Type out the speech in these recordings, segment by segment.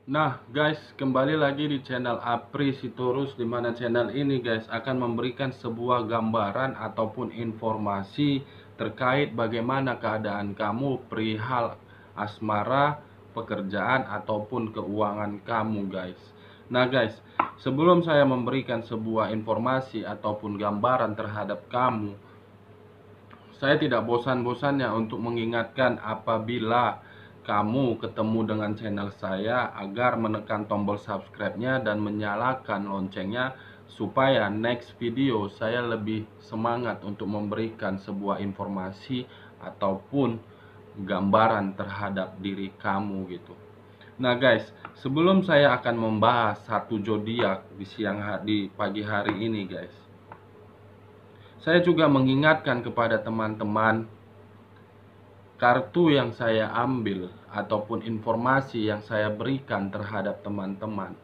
Nah guys, kembali lagi di channel Apri Sitorus, di mana channel ini guys akan memberikan sebuah gambaran ataupun informasi terkait bagaimana keadaan kamu perihal asmara, pekerjaan ataupun keuangan kamu guys. Nah guys, sebelum saya memberikan sebuah informasi ataupun gambaran terhadap kamu, saya tidak bosan-bosannya untuk mengingatkan apabila kamu ketemu dengan channel saya agar menekan tombol subscribe-nya dan menyalakan loncengnya supaya next video saya lebih semangat untuk memberikan sebuah informasi ataupun gambaran terhadap diri kamu gitu. Nah guys, sebelum saya akan membahas satu zodiak di pagi hari ini guys, saya juga mengingatkan kepada teman-teman, kartu yang saya ambil ataupun informasi yang saya berikan terhadap teman-teman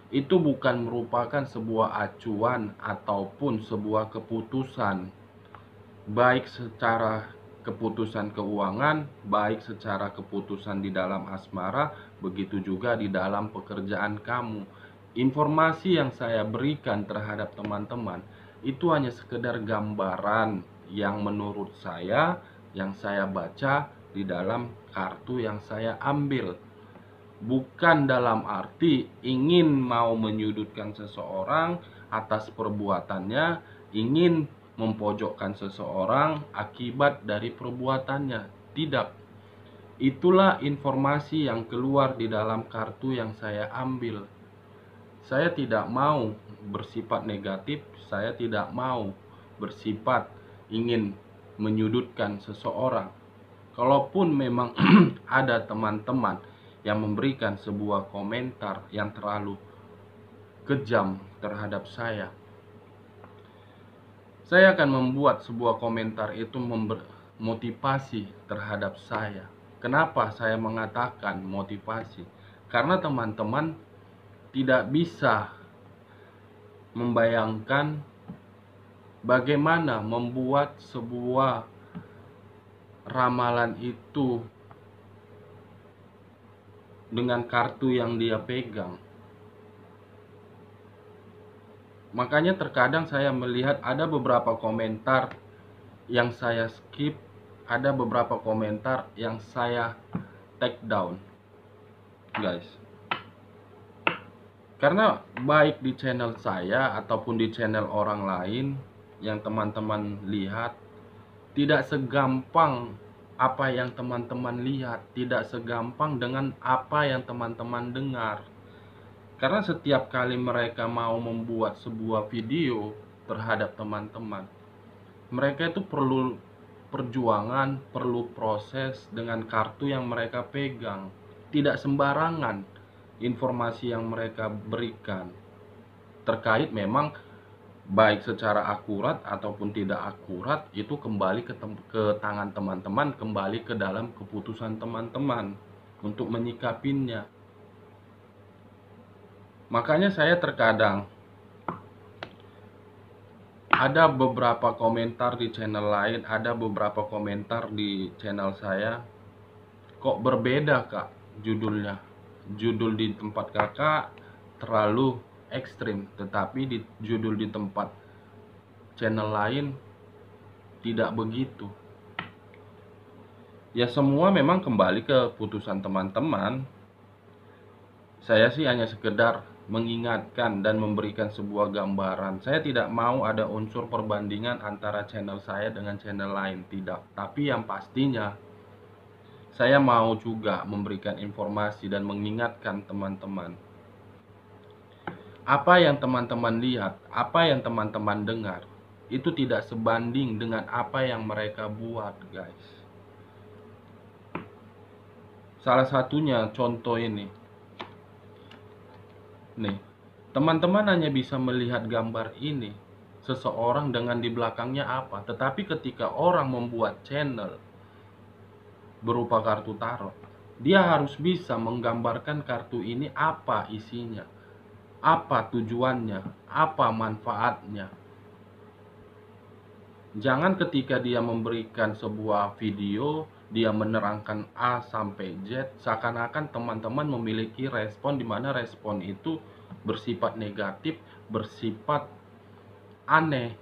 itu bukan merupakan sebuah acuan ataupun sebuah keputusan, baik secara keputusan keuangan, baik secara keputusan di dalam asmara, begitu juga di dalam pekerjaan kamu. Informasi yang saya berikan terhadap teman-teman itu hanya sekedar gambaran yang menurut saya, yang saya baca di dalam kartu yang saya ambil. Bukan dalam arti ingin mau menyudutkan seseorang atas perbuatannya, ingin memojokkan seseorang akibat dari perbuatannya. Tidak. Itulah informasi yang keluar di dalam kartu yang saya ambil. Saya tidak mau bersifat negatif, saya tidak mau bersifat ingin menyudutkan seseorang. Kalaupun memang ada teman-teman yang memberikan sebuah komentar yang terlalu kejam terhadap saya akan membuat sebuah komentar itu motivasi terhadap saya. Kenapa saya mengatakan motivasi? Karena teman-teman tidak bisa membayangkan bagaimana membuat sebuah ramalan itu dengan kartu yang dia pegang. Makanya terkadang saya melihat ada beberapa komentar yang saya skip, ada beberapa komentar yang saya take down, guys. Karena baik di channel saya ataupun di channel orang lain yang teman-teman lihat, tidak segampang apa yang teman-teman lihat, tidak segampang dengan apa yang teman-teman dengar. Karena setiap kali mereka mau membuat sebuah video terhadap teman-teman, mereka itu perlu perjuangan, perlu proses dengan kartu yang mereka pegang. Tidak sembarangan informasi yang mereka berikan. Terkait memang baik secara akurat ataupun tidak akurat, itu kembali ke tangan teman-teman, kembali ke dalam keputusan teman-teman untuk menyikapinya. Makanya saya terkadang ada beberapa komentar di channel lain, ada beberapa komentar di channel saya, kok berbeda kak judulnya. Judul di tempat kakak terlalu ekstrim, tetapi di judul di tempat channel lain tidak begitu. Ya semua memang kembali ke putusan teman-teman. Saya sih hanya sekedar mengingatkan dan memberikan sebuah gambaran. Saya tidak mau ada unsur perbandingan antara channel saya dengan channel lain, tidak. Tapi yang pastinya saya mau juga memberikan informasi dan mengingatkan teman-teman. Apa yang teman-teman lihat, apa yang teman-teman dengar, itu tidak sebanding dengan apa yang mereka buat, guys. Salah satunya contoh ini. Nih, teman-teman hanya bisa melihat gambar ini, seseorang dengan di belakangnya apa. Tetapi ketika orang membuat channel berupa kartu tarot, dia harus bisa menggambarkan kartu ini apa isinya, apa tujuannya, apa manfaatnya. Jangan ketika dia memberikan sebuah video, dia menerangkan A sampai Z, seakan-akan teman-teman memiliki respon di mana respon itu bersifat negatif, bersifat aneh.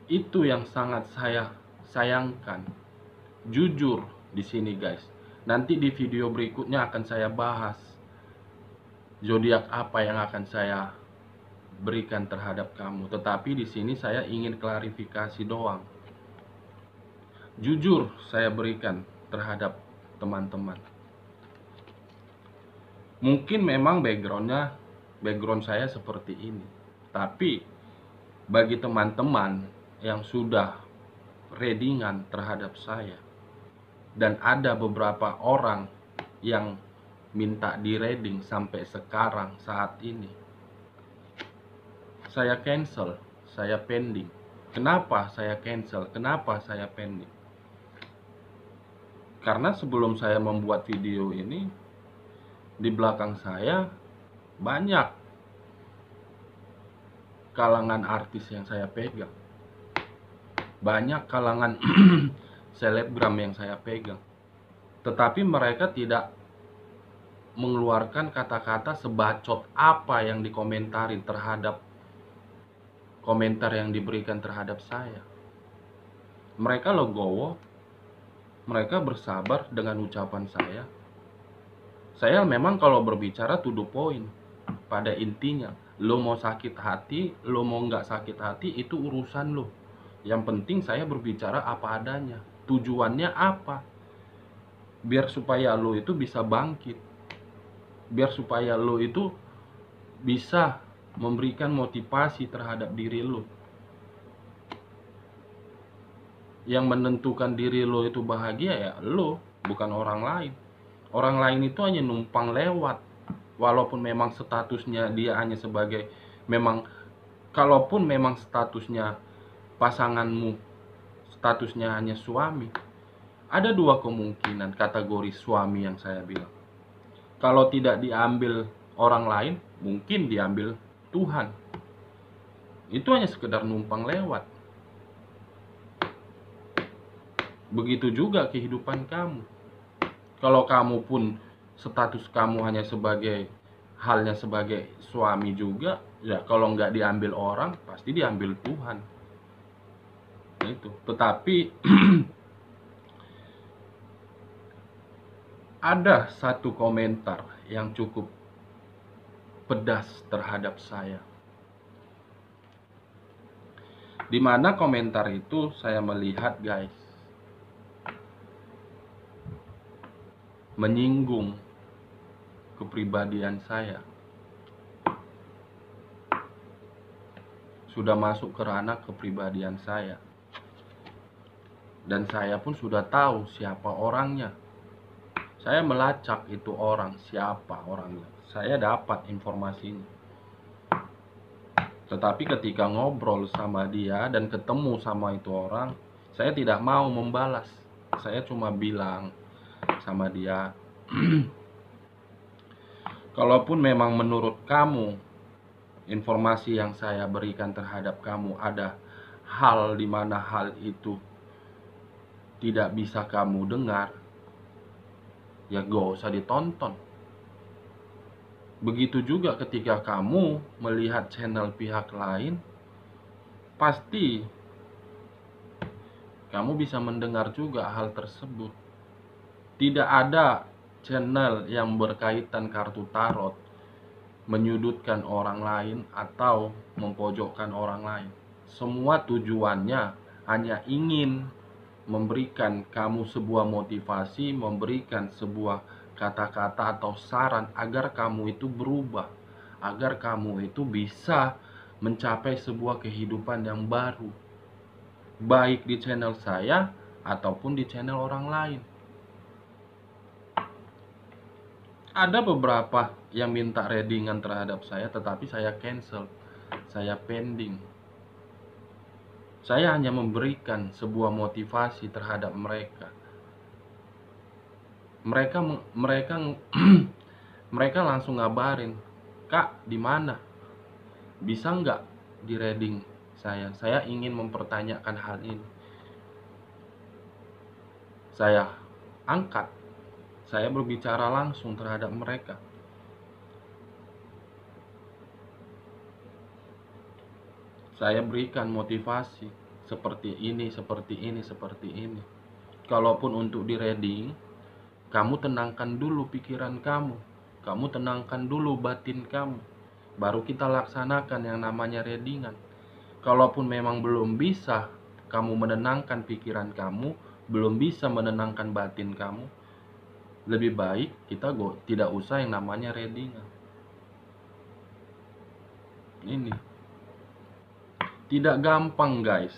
Itu yang sangat saya sayangkan. Jujur di sini guys. Nanti di video berikutnya akan saya bahas zodiak apa yang akan saya berikan terhadap kamu. Tetapi di sini saya ingin klarifikasi doang. Jujur saya berikan terhadap teman-teman. Mungkin memang background saya seperti ini. Tapi bagi teman-teman yang sudah readingan terhadap saya, dan ada beberapa orang yang minta di reading sampai sekarang saat ini, saya cancel, saya pending. Kenapa saya cancel? Kenapa saya pending? Karena sebelum saya membuat video ini, di belakang saya banyak kalangan artis yang saya pegang, banyak kalangan selebgram yang saya pegang, tetapi mereka tidak mengeluarkan kata-kata sebacot apa yang dikomentari terhadap komentar yang diberikan terhadap saya. Mereka legowo, mereka bersabar dengan ucapan saya. Saya memang kalau berbicara to the point, pada intinya. Lo mau sakit hati, lo mau nggak sakit hati, itu urusan lo. Yang penting saya berbicara apa adanya. Tujuannya apa? Biar supaya lo itu bisa bangkit, biar supaya lo itu bisa memberikan motivasi terhadap diri lo. Yang menentukan diri lo itu bahagia ya lo, bukan orang lain. Orang lain itu hanya numpang lewat. Walaupun memang statusnya dia hanya sebagai, memang kalaupun memang statusnya pasanganmu, statusnya hanya suami, ada dua kemungkinan kategori suami yang saya bilang. Kalau tidak diambil orang lain, mungkin diambil Tuhan. Itu hanya sekedar numpang lewat. Begitu juga kehidupan kamu. Kalau kamu pun status kamu hanya sebagai, halnya sebagai suami juga, ya kalau nggak diambil orang, pasti diambil Tuhan. Itu. Tetapi ada satu komentar yang cukup pedas terhadap saya. Di mana komentar itu saya melihat guys, menyinggung kepribadian saya. Sudah masuk ke ranah kepribadian saya. Dan saya pun sudah tahu siapa orangnya. Saya melacak itu orang, siapa orangnya. Saya dapat informasinya. Tetapi ketika ngobrol sama dia dan ketemu sama itu orang, saya tidak mau membalas. Saya cuma bilang sama dia, kalaupun memang menurut kamu informasi yang saya berikan terhadap kamu ada hal di mana hal itu tidak bisa kamu dengar, ya gak usah ditonton. Begitu juga ketika kamu melihat channel pihak lain, pasti kamu bisa mendengar juga hal tersebut. Tidak ada channel yang berkaitan kartu tarot menyudutkan orang lain atau mempojokkan orang lain. Semua tujuannya hanya ingin memberikan kamu sebuah motivasi, memberikan sebuah kata-kata atau saran agar kamu itu berubah, agar kamu itu bisa mencapai sebuah kehidupan yang baru, baik di channel saya ataupun di channel orang lain. Ada beberapa yang minta readingan terhadap saya, tetapi saya cancel, saya pending. Saya hanya memberikan sebuah motivasi terhadap mereka. Mereka langsung ngabarin, "Kak, di mana? Bisa nggak di reading saya? Saya ingin mempertanyakan hal ini." saya angkat, saya berbicara langsung terhadap mereka. Saya berikan motivasi seperti ini, seperti ini, seperti ini. Kalaupun untuk di reading, kamu tenangkan dulu pikiran kamu, kamu tenangkan dulu batin kamu, baru kita laksanakan yang namanya readingan. Kalaupun memang belum bisa kamu menenangkan pikiran kamu, belum bisa menenangkan batin kamu, lebih baik kita tidak usah yang namanya readingan. Ini tidak gampang guys,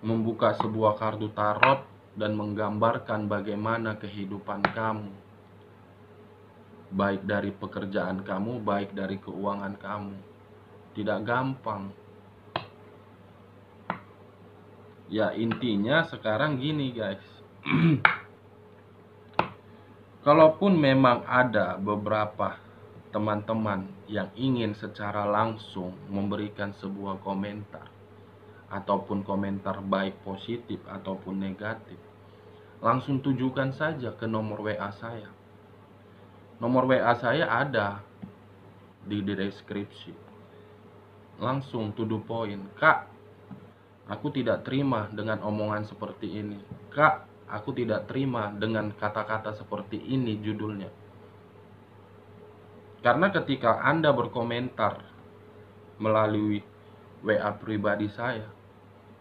membuka sebuah kartu tarot dan menggambarkan bagaimana kehidupan kamu, baik dari pekerjaan kamu, baik dari keuangan kamu. Tidak gampang. Ya intinya sekarang gini guys. Kalaupun memang ada beberapa teman-teman yang ingin secara langsung memberikan sebuah komentar, ataupun komentar baik positif ataupun negatif, langsung tujukan saja ke nomor WA saya. Nomor WA saya ada di deskripsi. Langsung to the point. Kak, aku tidak terima dengan omongan seperti ini. Kak, aku tidak terima dengan kata-kata seperti ini judulnya. Karena ketika Anda berkomentar melalui WA pribadi saya,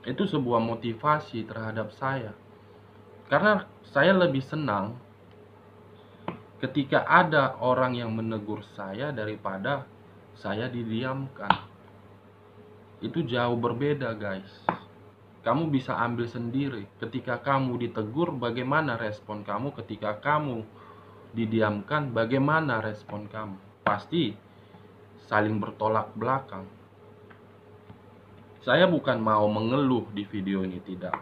itu sebuah motivasi terhadap saya. Karena saya lebih senang ketika ada orang yang menegur saya daripada saya didiamkan. Itu jauh berbeda guys. Kamu bisa ambil sendiri. Ketika kamu ditegur, bagaimana respon kamu? Ketika kamu didiamkan, bagaimana respon kamu? Pasti saling bertolak belakang. Saya bukan mau mengeluh di video ini, tidak.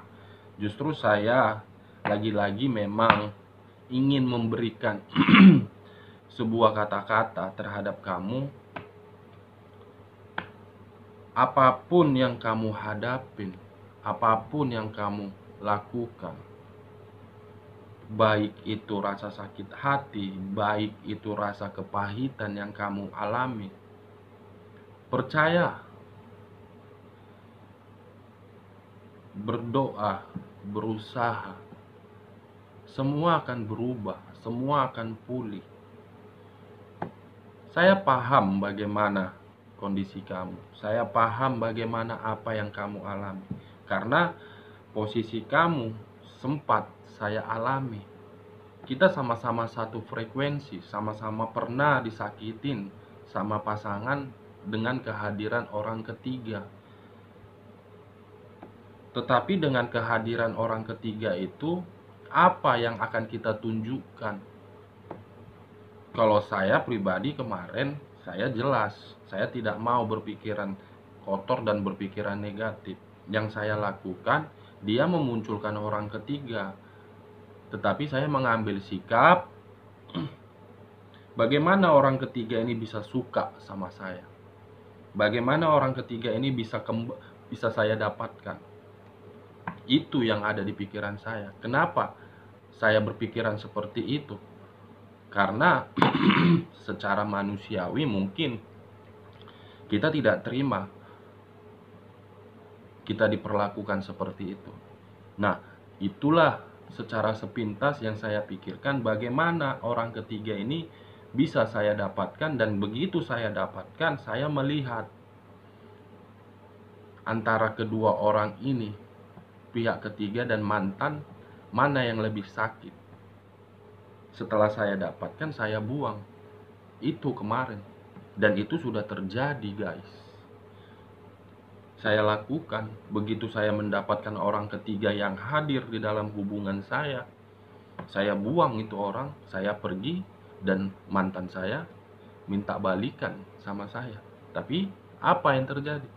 Justru saya lagi-lagi memang ingin memberikan sebuah kata-kata terhadap kamu. Apapun yang kamu hadapin, apapun yang kamu lakukan, baik itu rasa sakit hati, baik itu rasa kepahitan yang kamu alami, percaya, berdoa, berusaha, semua akan berubah, semua akan pulih. Saya paham bagaimana kondisi kamu, saya paham bagaimana apa yang kamu alami, karena posisi kamu sempat saya alami. Kita sama-sama satu frekuensi, sama-sama pernah disakitin sama pasangan dengan kehadiran orang ketiga. Tetapi dengan kehadiran orang ketiga itu, apa yang akan kita tunjukkan? Kalau saya pribadi kemarin, saya jelas, saya tidak mau berpikiran kotor dan berpikiran negatif. Yang saya lakukan, dia memunculkan orang ketiga. Tetapi saya mengambil sikap, bagaimana orang ketiga ini bisa suka sama saya? Bagaimana orang ketiga ini bisa saya dapatkan? Itu yang ada di pikiran saya. Kenapa saya berpikiran seperti itu? Karena secara manusiawi mungkin kita tidak terima kita diperlakukan seperti itu. Nah, itulah secara sepintas yang saya pikirkan, bagaimana orang ketiga ini bisa saya dapatkan. Dan begitu saya dapatkan, saya melihat antara kedua orang ini, pihak ketiga dan mantan, mana yang lebih sakit. Setelah saya dapatkan, saya buang. Itu kemarin. Dan itu sudah terjadi guys. Saya lakukan. Begitu saya mendapatkan orang ketiga yang hadir di dalam hubungan saya buang itu orang, saya pergi, dan mantan saya minta balikan sama saya. Tapi apa yang terjadi?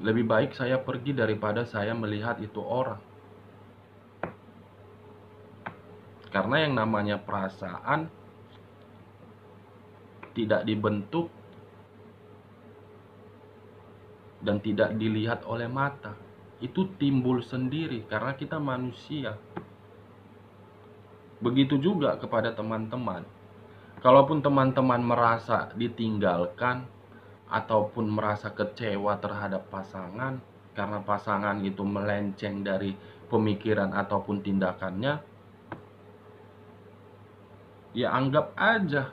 Lebih baik saya pergi daripada saya melihat itu orang. Karena yang namanya perasaan tidak dibentuk dan tidak dilihat oleh mata. itu timbul sendiri karena kita manusia. Begitu juga kepada teman-teman. Kalaupun teman-teman merasa ditinggalkan ataupun merasa kecewa terhadap pasangan karena pasangan itu melenceng dari pemikiran ataupun tindakannya, ya anggap aja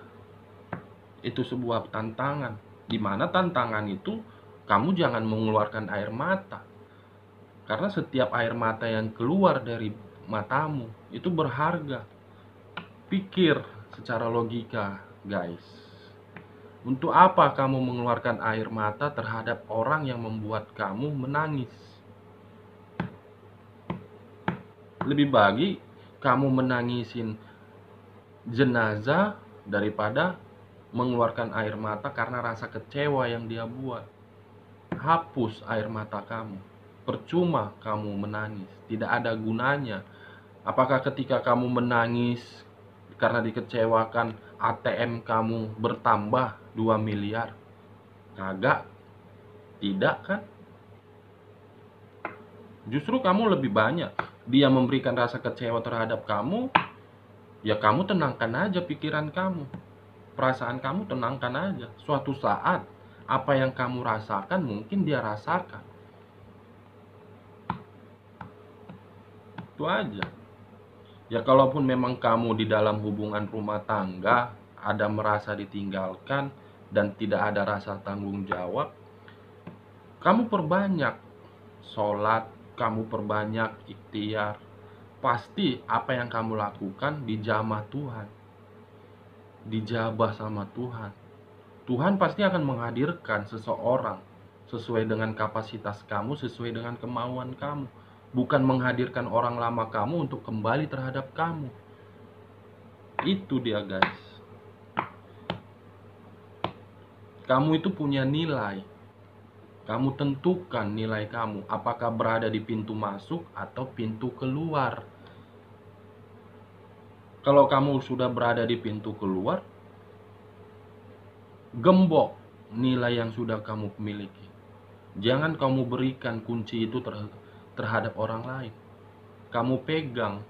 itu sebuah tantangan. Di mana tantangan itu kamu jangan mengeluarkan air mata. Karena setiap air mata yang keluar dari matamu itu berharga. Pikir secara logika, guys. Untuk apa kamu mengeluarkan air mata terhadap orang yang membuat kamu menangis? Lebih baik kamu menangisin jenazah daripada mengeluarkan air mata karena rasa kecewa yang dia buat. Hapus air mata kamu. Percuma kamu menangis, tidak ada gunanya. Apakah ketika kamu menangis karena dikecewakan ATM kamu bertambah 2 miliar? Kagak. Tidak kan? Justru kamu lebih banyak. Dia memberikan rasa kecewa terhadap kamu, ya kamu tenangkan aja pikiran kamu. Perasaan kamu tenangkan aja. Suatu saat apa yang kamu rasakan mungkin dia rasakan. Itu aja. Ya kalaupun memang kamu di dalam hubungan rumah tangga ada merasa ditinggalkan dan tidak ada rasa tanggung jawab, kamu perbanyak sholat, kamu perbanyak ikhtiar. Pasti apa yang kamu lakukan dijamah Tuhan, dijabah sama Tuhan. Tuhan pasti akan menghadirkan seseorang sesuai dengan kapasitas kamu, sesuai dengan kemauan kamu. Bukan menghadirkan orang lama kamu untuk kembali terhadap kamu. Itu dia, guys. Kamu itu punya nilai. Kamu tentukan nilai kamu. Apakah berada di pintu masuk atau pintu keluar. Kalau kamu sudah berada di pintu keluar, gembok nilai yang sudah kamu miliki. Jangan kamu berikan kunci itu terhadap orang lain. Kamu pegang.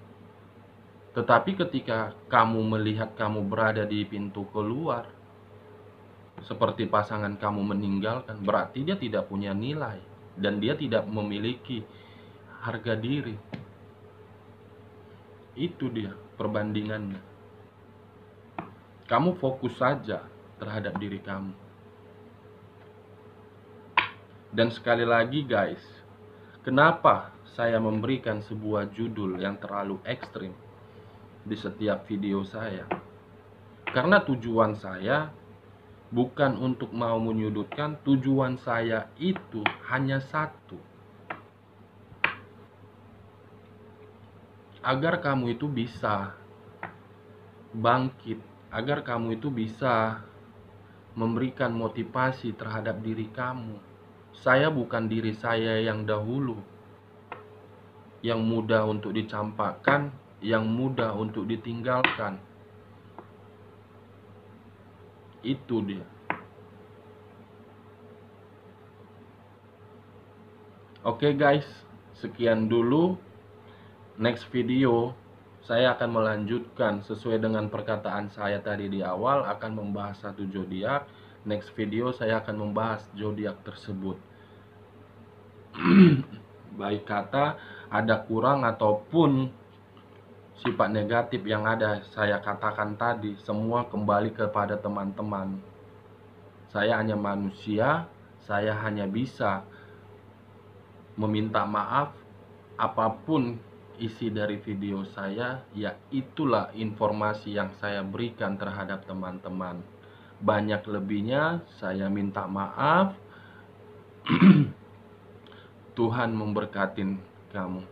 Tetapi ketika kamu melihat kamu berada di pintu keluar, seperti pasangan kamu meninggalkan, berarti dia tidak punya nilai dan dia tidak memiliki harga diri. Itu dia perbandingannya. Kamu fokus saja terhadap diri kamu. Dan sekali lagi, guys, kenapa saya memberikan sebuah judul yang terlalu ekstrim di setiap video saya? Karena tujuan saya bukan untuk mau menyudutkan. Tujuan saya itu hanya satu. Agar kamu itu bisa bangkit. Agar kamu itu bisa memberikan motivasi terhadap diri kamu. Saya bukan diri saya yang dahulu, yang mudah untuk dicampakkan, yang mudah untuk ditinggalkan. Itu dia. Oke guys, sekian dulu. Next video saya akan melanjutkan sesuai dengan perkataan saya tadi di awal, akan membahas satu zodiak. Next video saya akan membahas zodiak tersebut. Baik kata ada kurang ataupun sifat negatif yang ada saya katakan tadi, semua kembali kepada teman-teman. Saya hanya manusia, saya hanya bisa meminta maaf. Apapun isi dari video saya, ya itulah informasi yang saya berikan terhadap teman-teman. Banyak lebihnya saya minta maaf. Tuhan memberkatin kamu.